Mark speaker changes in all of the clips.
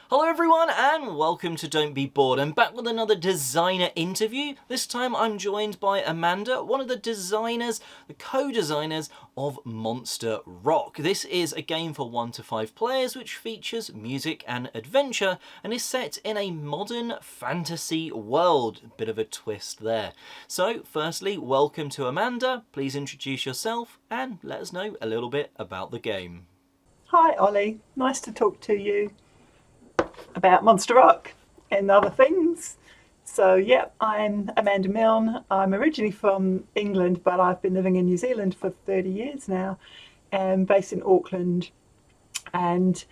Speaker 1: Hello everyone and welcome to Don't Be Bored. I'm back with another designer interview. This time I'm joined by Amanda, one of the designers, the co-designers of Monster Rock. This is a game for 1 to 5 players which features music and adventure and is set in a modern fantasy world. A bit of a twist there. So firstly, welcome to Amanda. Please introduce yourself and let us know a little bit about the game.
Speaker 2: Hi Ollie, nice to talk to you about Monster Rock and other things. So yeah, I'm Amanda Milne. I'm originally from England, but I've been living in New Zealand for 30 years now and based in Auckland, and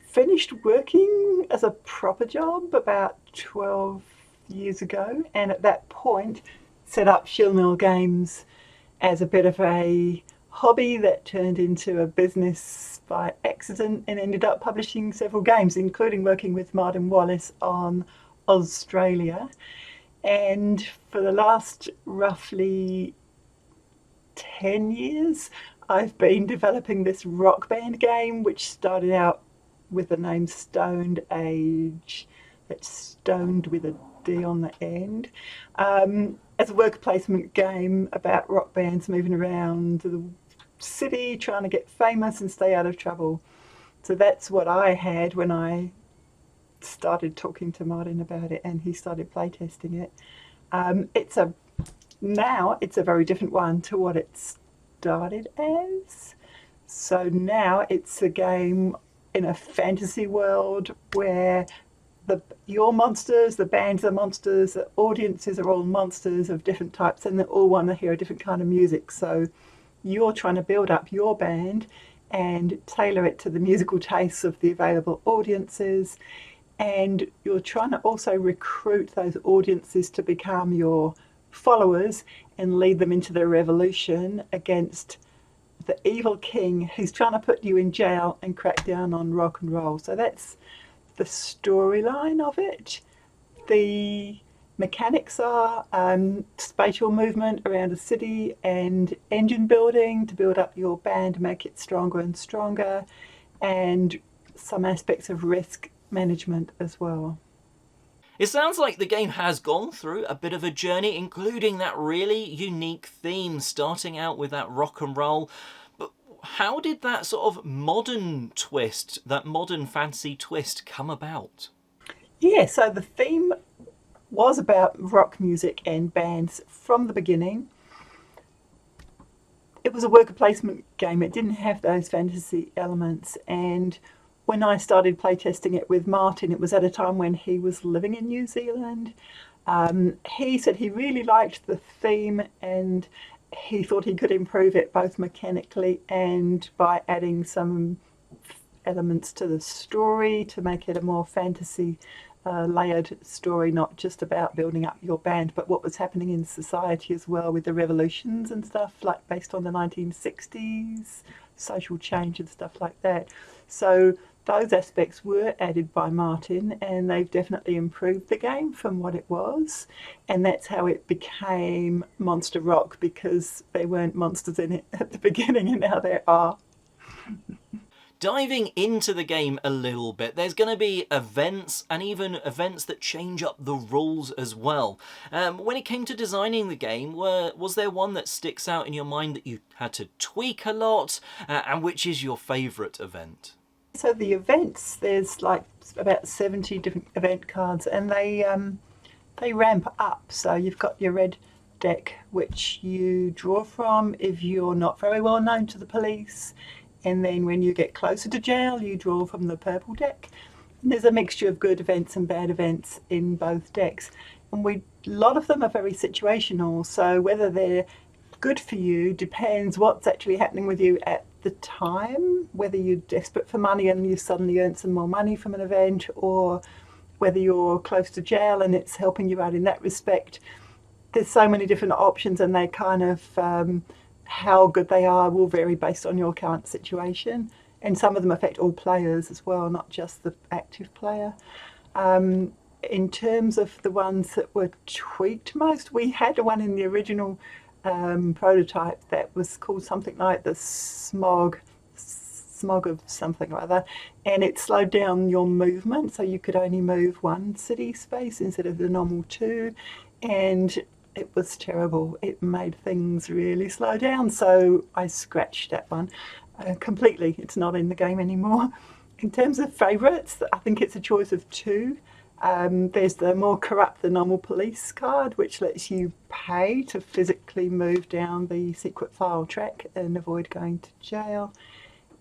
Speaker 2: finished working as a proper job about 12 years ago, and at that point set up Milne Games as a bit of a hobby that turned into a business by accident and ended up publishing several games, including working with Martin Wallace on Australia. And for the last roughly 10 years, I've been developing this rock band game, which started out with the name Stoned Age. That's stoned with a D on the end. As a worker placement game about rock bands moving around the city trying to get famous and stay out of trouble. So that's what I had when I started talking to Martin about it and he started playtesting it. Now it's a very different one to what it started as. So now it's a game in a fantasy world where your monsters, the bands are monsters, the audiences are all monsters of different types, and they all want to hear a different kind of music. So you're trying to build up your band and tailor it to the musical tastes of the available audiences, and you're trying to also recruit those audiences to become your followers and lead them into the revolution against the evil king who's trying to put you in jail and crack down on rock and roll. So that's the storyline of it. The mechanics are spatial movement around a city and engine building to build up your band, make it stronger and stronger, and some aspects of risk management as well.
Speaker 1: It sounds like the game has gone through a bit of a journey, including that really unique theme, starting out with that rock and roll. But how did that sort of modern twist, that modern fantasy twist come about?
Speaker 2: Yeah, so the theme was about rock music and bands from the beginning. It was a worker placement game. It didn't have those fantasy elements. And when I started playtesting it with Martin, it was at a time when he was living in New Zealand. He said he really liked the theme and he thought he could improve it both mechanically and by adding some elements to the story to make it a more fantasy layered story, not just about building up your band, but what was happening in society as well with the revolutions and stuff, like based on the 1960s, social change and stuff like that. So those aspects were added by Martin and they've definitely improved the game from what it was. And that's how it became Monster Rock, because there weren't monsters in it at the beginning and now there are.
Speaker 1: Diving into the game a little bit, there's going to be events and even events that change up the rules as well. When it came to designing the game, was there one that sticks out in your mind that you had to tweak a lot, and which is your favourite event?
Speaker 2: So the events, there's like about 70 different event cards and they ramp up. So you've got your red deck, which you draw from if you're not very well known to the police. And then when you get closer to jail, you draw from the purple deck. And there's a mixture of good events and bad events in both decks. And a lot of them are very situational. So whether they're good for you depends what's actually happening with you at the time, whether you're desperate for money and you suddenly earn some more money from an event, or whether you're close to jail and it's helping you out in that respect. There's so many different options and they kind of how good they are will vary based on your current situation, and some of them affect all players as well, not just the active player. In terms of the ones that were tweaked most, we had one in the original prototype that was called something like the smog smog of something or other, and it slowed down your movement, so you could only move one city space instead of the normal two, and it was terrible. It made things really slow down, so I scratched that one completely. It's not in the game anymore. In terms of favourites, I think it's a choice of two. There's the more corrupt than normal police card, which lets you pay to physically move down the secret file track and avoid going to jail.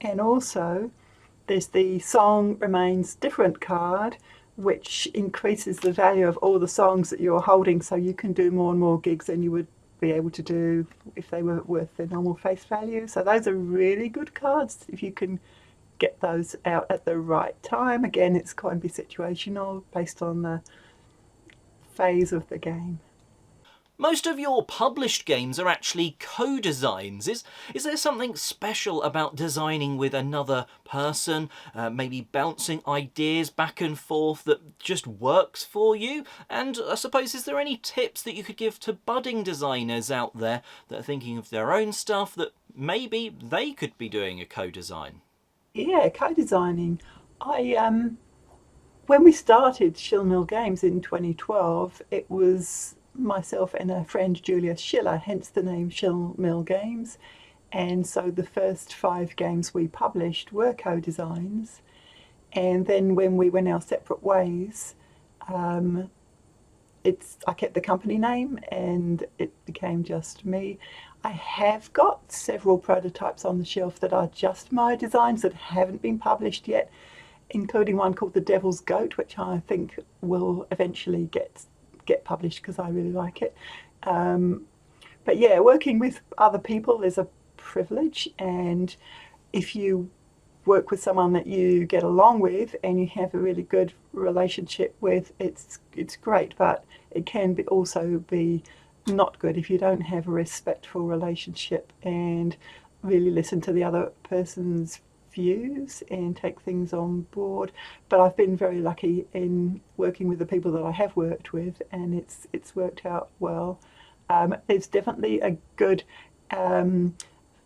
Speaker 2: And also, there's the Song Remains Different card, which increases the value of all the songs that you're holding, so you can do more and more gigs than you would be able to do if they were worth their normal face value. So those are really good cards if you can get those out at the right time. Again, it's going to be situational based on the phase of the game.
Speaker 1: Most of your published games are actually co-designs. Is there something special about designing with another person, maybe bouncing ideas back and forth that just works for you? And I suppose, is there any tips that you could give to budding designers out there that are thinking of their own stuff that maybe they could be doing a co-design?
Speaker 2: Yeah, co-designing. When we started Milne Games in 2012, it was myself and a friend, Julia Schiller, hence the name Milne Games. And so the first 5 games we published were co-designs. And then when we went our separate ways, I kept the company name and it became just me. I have got several prototypes on the shelf that are just my designs that haven't been published yet, including one called The Devil's Goat, which I think will eventually get published because I really like it. But yeah, working with other people is a privilege, and if you work with someone that you get along with and you have a really good relationship with, it's great, but it can also be not good if you don't have a respectful relationship and really listen to the other person's views and take things on board. But I've been very lucky in working with the people that I have worked with, and it's worked out well. There's definitely a good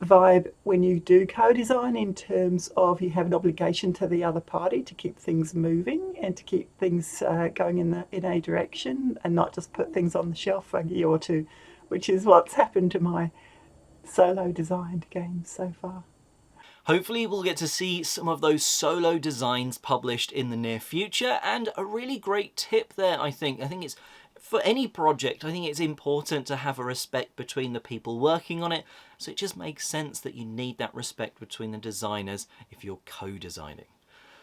Speaker 2: vibe when you do co-design, in terms of you have an obligation to the other party to keep things moving and to keep things going in a direction, and not just put things on the shelf for a year or two, which is what's happened to my solo designed games so far.
Speaker 1: Hopefully we'll get to see some of those solo designs published in the near future. And a really great tip there, I think it's, for any project, I think it's important to have a respect between the people working on it. So it just makes sense that you need that respect between the designers if you're co-designing.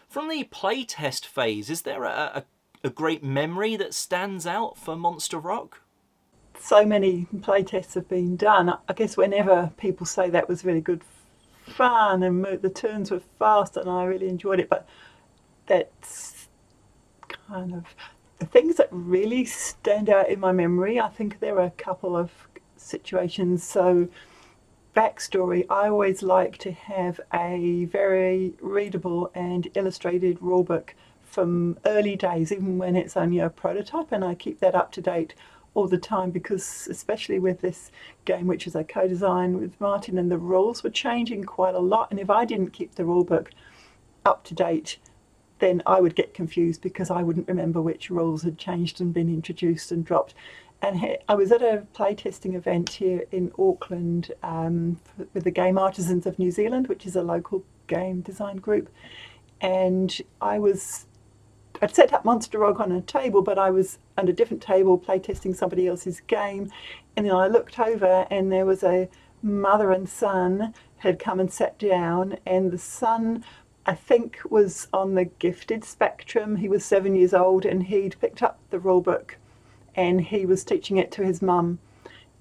Speaker 1: From the playtest phase, is there a great memory that stands out for Monster Rock?
Speaker 2: So many playtests have been done. I guess whenever people say that was really good fun and the turns were fast and I really enjoyed it, but that's kind of the things that really stand out in my memory. I think there are a couple of situations. So backstory, I always like to have a very readable and illustrated rulebook from early days, even when it's only a prototype, and I keep that up to date all the time, because especially with this game, which is a co-design with Martin, and the rules were changing quite a lot, and if I didn't keep the rulebook up to date, then I would get confused because I wouldn't remember which rules had changed and been introduced and dropped. And I was at a playtesting event here in Auckland with the Game Artisans of New Zealand, which is a local game design group, and I'd set up Monster Rock on a table, but I was at a different table playtesting somebody else's game, and then I looked over and there was a mother and son had come and sat down, and the son, I think, was on the gifted spectrum. He was 7 years old and he'd picked up the rulebook and he was teaching it to his mum.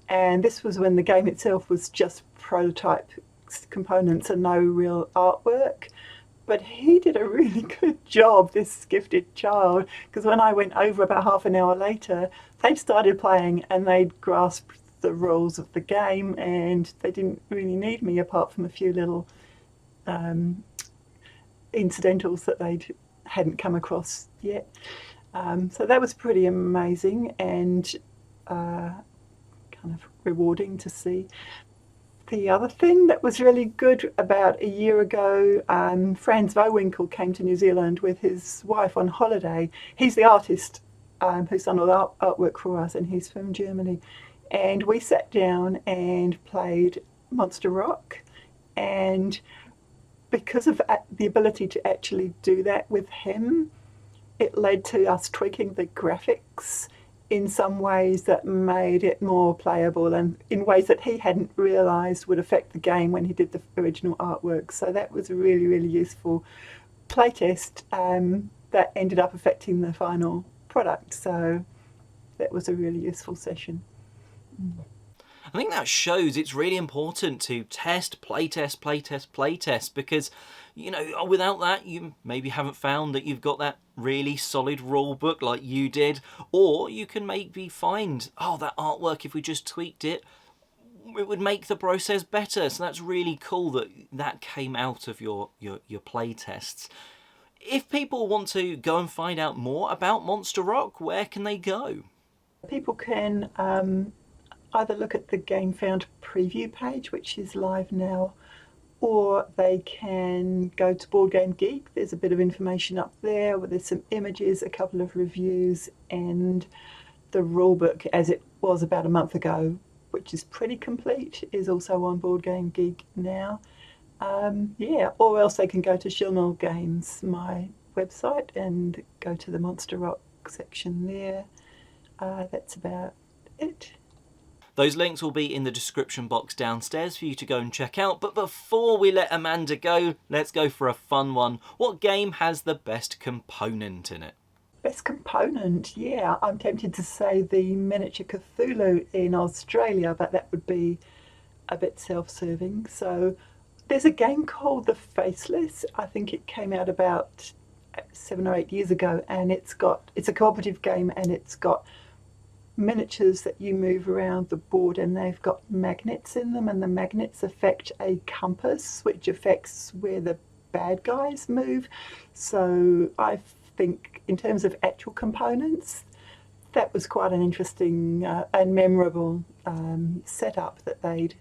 Speaker 2: And this was when the game itself was just prototype components and no real artwork. But he did a really good job, this gifted child, because when I went over about half an hour later, they'd started playing and they'd grasped the rules of the game, and they didn't really need me apart from a few little incidentals that they hadn't come across yet. So that was pretty amazing and kind of rewarding to see. The other thing that was really good about a year ago, Franz Vowinkle came to New Zealand with his wife on holiday. He's the artist who's done all the artwork for us, and he's from Germany. And we sat down and played Monster Rock. And because of the ability to actually do that with him, it led to us tweaking the graphics in some ways that made it more playable and in ways that he hadn't realised would affect the game when he did the original artwork. So that was a really, really useful playtest that ended up affecting the final product. So that was a really useful session.
Speaker 1: I think that shows it's really important to test, playtest, because, you know, without that, you maybe haven't found that you've got that really solid rule book like you did, or you can maybe find, oh, that artwork, if we just tweaked it, it would make the process better. So that's really cool that that came out of your play tests. If people want to go and find out more about Monster Rock, where can they go?
Speaker 2: People can either look at the Gamefound preview page, which is live now, or they can go to Board Game Geek. There's a bit of information up there where there's some images, a couple of reviews, and the rulebook, as it was about a month ago, which is pretty complete, is also on Board Game Geek now. Or else they can go to Shilnal Games, my website, and go to the Monster Rock section there. That's about it.
Speaker 1: Those links will be in the description box downstairs for you to go and check out. But before we let Amanda go, let's go for a fun one. What game has the best component in it?
Speaker 2: Best component? Yeah, I'm tempted to say the miniature Cthulhu in Australia, but that would be a bit self-serving. So there's a game called The Faceless. I think it came out about 7 or 8 years ago, and it's a cooperative game, and it's got miniatures that you move around the board, and they've got magnets in them, and the magnets affect a compass which affects where the bad guys move. So I think in terms of actual components, that was quite an interesting and memorable setup that they'd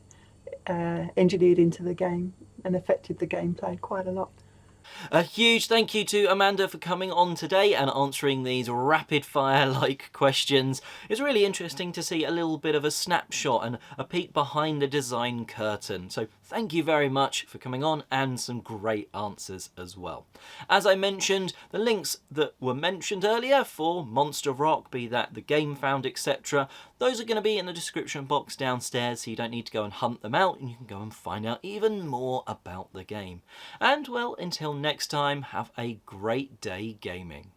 Speaker 2: engineered into the game and affected the gameplay quite a lot.
Speaker 1: A huge thank you to Amanda for coming on today and answering these rapid fire like questions. It's really interesting to see a little bit of a snapshot and a peek behind the design curtain. So thank you very much for coming on, and some great answers as well. As I mentioned, the links that were mentioned earlier for Monster Rock, be that the Gamefound, etc., those are going to be in the description box downstairs, so you don't need to go and hunt them out, and you can go and find out even more about the game. And well, until next time, have a great day gaming.